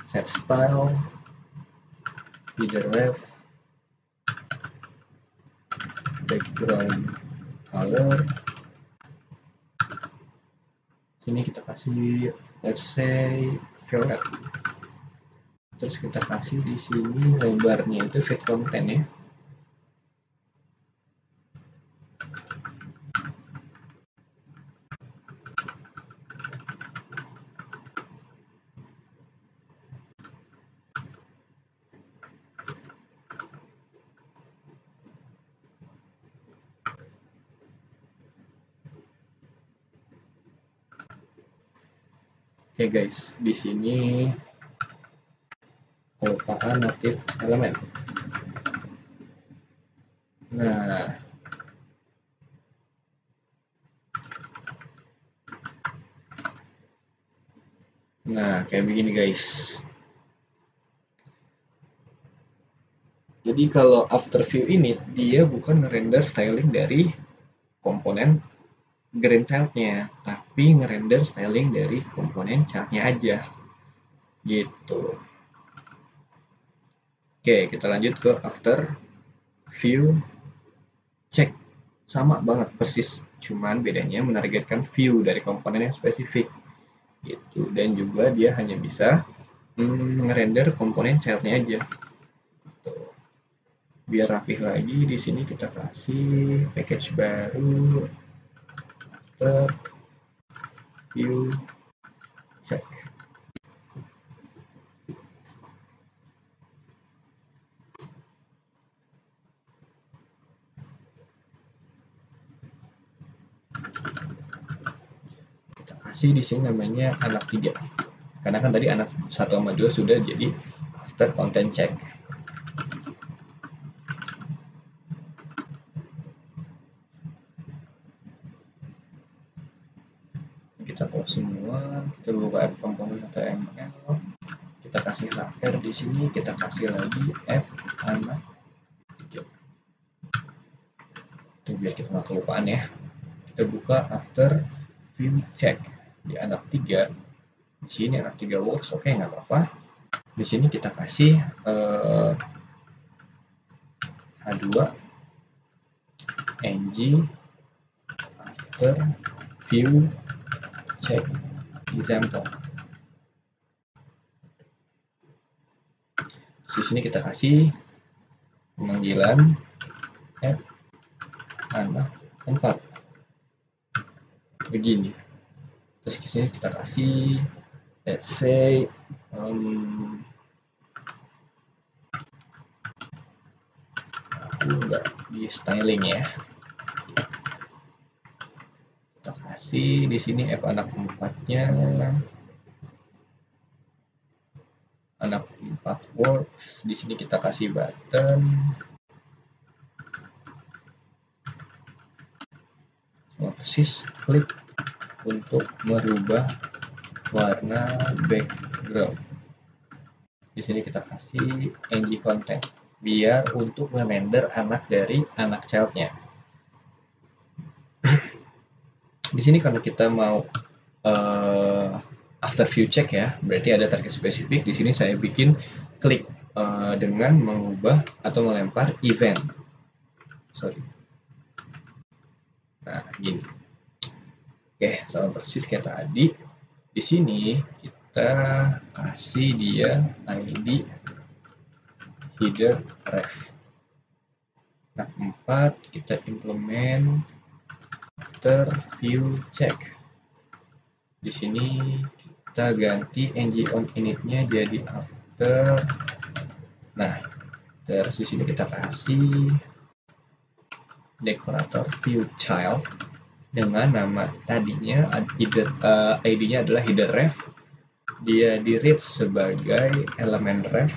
set style, header ref, background color. Sini kita kasih let's say violet. Terus kita kasih di sini lebarnya itu fit content ya. Oke guys, di sini kelupaan native elemen. Nah, kayak begini guys. Jadi kalau after view init, dia bukan ngerender styling dari komponen green child-nya, tapi ngerender styling dari komponen child-nya aja. Gitu. Oke, kita lanjut ke after view check. Sama banget persis, cuman bedanya menargetkan view dari komponen yang spesifik. Gitu. Dan juga dia hanya bisa ngerender komponen child-nya aja. Biar rapih lagi, di sini kita kasih package baru after view check. Kita kasih di sini namanya anak 3. Karena kan tadi anak 1 sama 2 sudah jadi after content check. Kita close semua, kita buka app komponen HTML, kita kasih wrapper di sini, kita kasih lagi app anak 3. Itu biar kita nggak kelupaan ya. Kita buka after view check di anak 3. Di sini anak 3 works, oke, nggak apa-apa. Di sini kita kasih H2 ng after view check example. Di sini kita kasih pemanggilan app anak 4 begini. Terus di sini kita kasih let's say enggak di styling ya. Kita kasih di sini app anak 4-nya anak 4 works. Di sini kita kasih button sama persis klik untuk merubah warna background. Di sini kita kasih ng content biar untuk merender anak dari anak childnya. Di sini karena kita mau after view check ya, berarti ada target spesifik. Di sini saya bikin klik dengan mengubah atau melempar event. Nah, gini. Oke, sama persis kayak tadi. Di sini kita kasih dia ID header ref. Nah, 4 kita implement after view check. Di sini kita ganti ng on init-nya jadi after. Nah, terus di sini kita kasih dekorator view child dengan nama tadinya ID-nya adalah header ref. Dia di read sebagai elemen ref.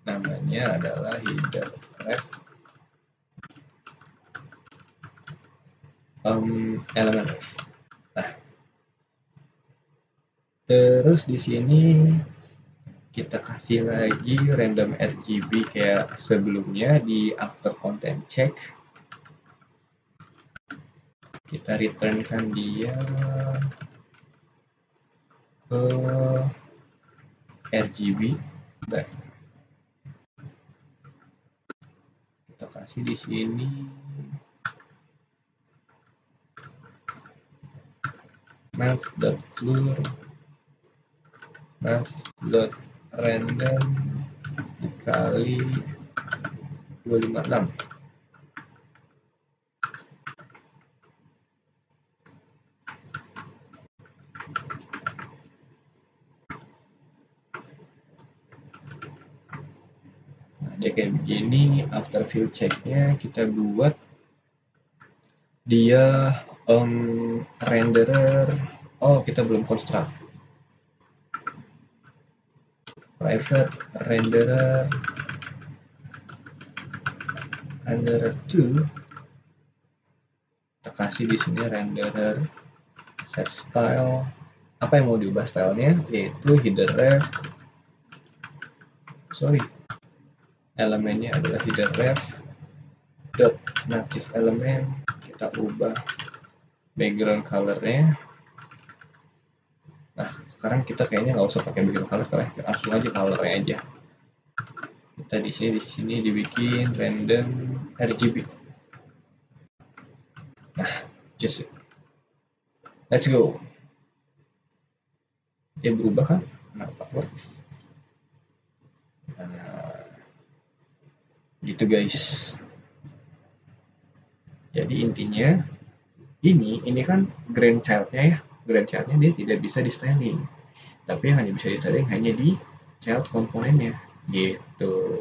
Namanya adalah header ref elemen ref. Nah, terus di sini kita kasih lagi random RGB kayak sebelumnya di after content check. Kita returnkan dia ke RGB. Nah, kita kasih di sini mask.floor mask.random dikali 256. Nah, dia kayak begini. After view check-nya kita buat dia renderer. Oh, kita belum construct. Private renderer 2. Kita kasih di sini renderer set style. Apa yang mau diubah stylenya? Yaitu header ref. Elemennya adalah header ref dot native element. Kita ubah background colornya. Nah, sekarang kita kayaknya nggak usah pakai background color, langsung aja colornya aja. Kita di sini dibikin random RGB. Nah, just let's go. Dia berubah kan? Kenapa works? Nah, gitu guys. Jadi intinya ini kan grandchild-nya ya. Grandchild-nya dia tidak bisa di styling, tapi yang hanya bisa di styling hanya di child komponennya gitu.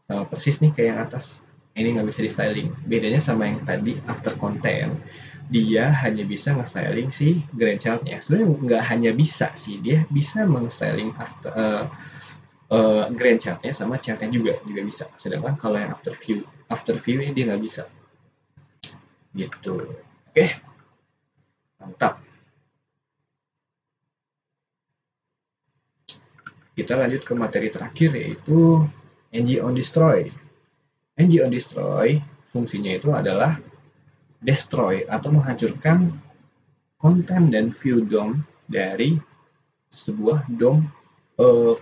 Sama persis nih kayak yang atas. Ini nggak bisa di styling. Bedanya sama yang tadi after content, dia hanya bisa nge-styling si grandchild-nya. Sebenarnya nggak hanya bisa sih, dia bisa meng-styling after grandchild-nya sama child-nya juga bisa. Sedangkan kalau yang after view ini dia nggak bisa. Gitu. Oke. Mantap. Kita lanjut ke materi terakhir, yaitu ng on destroy. Ng on destroy fungsinya itu adalah destroy atau menghancurkan konten dan view DOM dari sebuah DOM,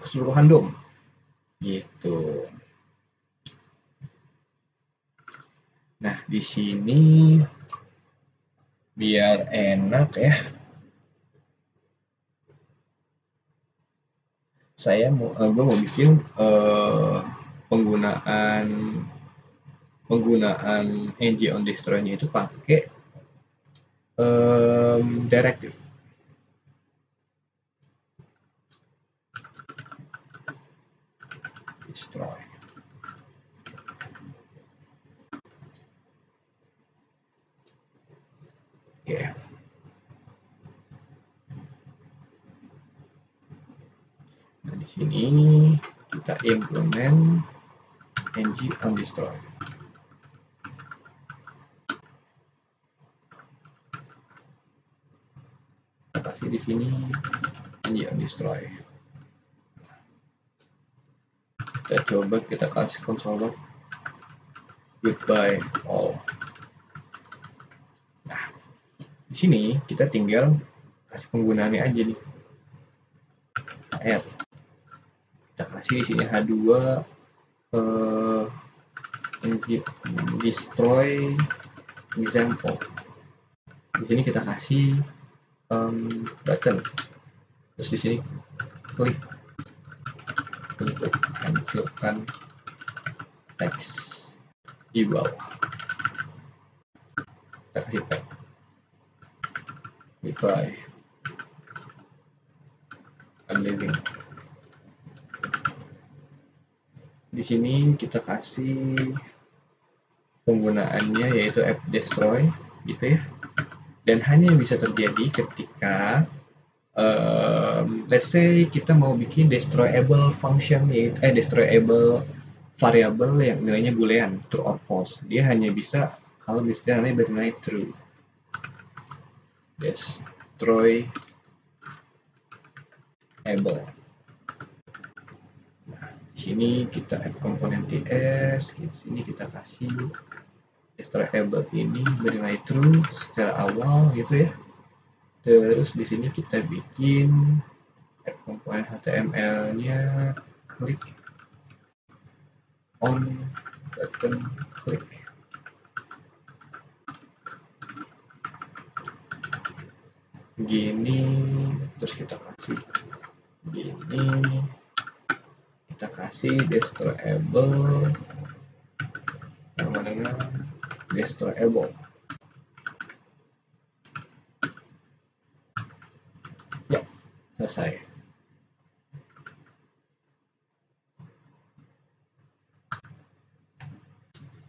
keseluruhan DOM gitu. Nah, di sini biar enak ya, gue mau bikin penggunaan ng on destroy-nya itu pakai directive. Destroy. Oke. Nah, di sini kita implement ng on destroy. Kita kasih di sini ng on destroy. Kita coba kita kasih console log goodbye all. Nah, Di sini kita tinggal kasih penggunaannya aja nih. Add. Kita kasih di sini H2 destroy example. Di sini kita kasih button. Terus di sini klik untuk hancurkan teks di bawah. Kita kasih tag goodbye, I'm leaving. Di sini kita kasih penggunaannya yaitu app destroy gitu ya, dan hanya bisa terjadi ketika let's say kita mau bikin destroyable function, yaitu destroyable variable yang nilainya boolean true or false. Dia hanya bisa kalau misalnya bernilai true. Destroyable. Nah, di sini kita add komponen TS, di sini kita kasih destroyable ini bernilai true secara awal gitu ya. Terus di sini kita bikin add komponen HTML-nya, klik on button klik. Gini, terus kita kasih gini, kita kasih destroyable sama dengan destroyable. Ya, selesai.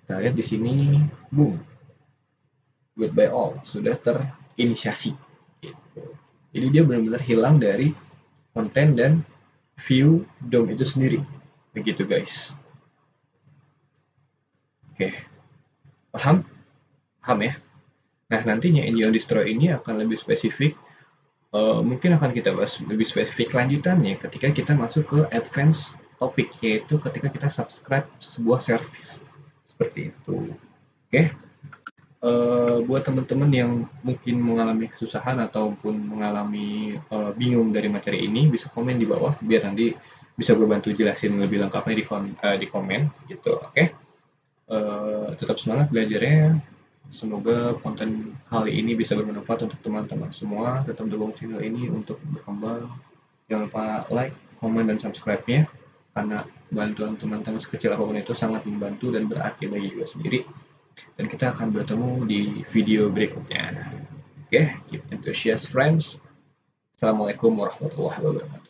Kita lihat di sini, boom, goodbye all sudah terinisiasi. Gitu. Jadi dia benar-benar hilang dari konten dan view DOM itu sendiri. Begitu guys. Oke, paham? Paham ya? Nah, nantinya NG on destroy ini akan lebih spesifik. Mungkin akan kita bahas lebih spesifik lanjutannya ketika kita masuk ke advance topic, yaitu ketika kita subscribe sebuah service. Seperti itu. Oke? Buat teman-teman yang mungkin mengalami kesusahan ataupun mengalami bingung dari materi ini, bisa komen di bawah biar nanti bisa berbantu jelasin lebih lengkapnya di komen gitu. Oke? Tetap semangat belajarnya. Semoga konten kali ini bisa bermanfaat untuk teman-teman semua. Tetap dukung channel ini untuk berkembang. Jangan lupa like, komen, dan subscribe-nya, karena bantuan teman-teman sekecil apapun itu sangat membantu dan berarti bagi gue sendiri. Dan kita akan bertemu di video berikutnya. Oke, keep enthusiast friends. Assalamualaikum warahmatullahi wabarakatuh.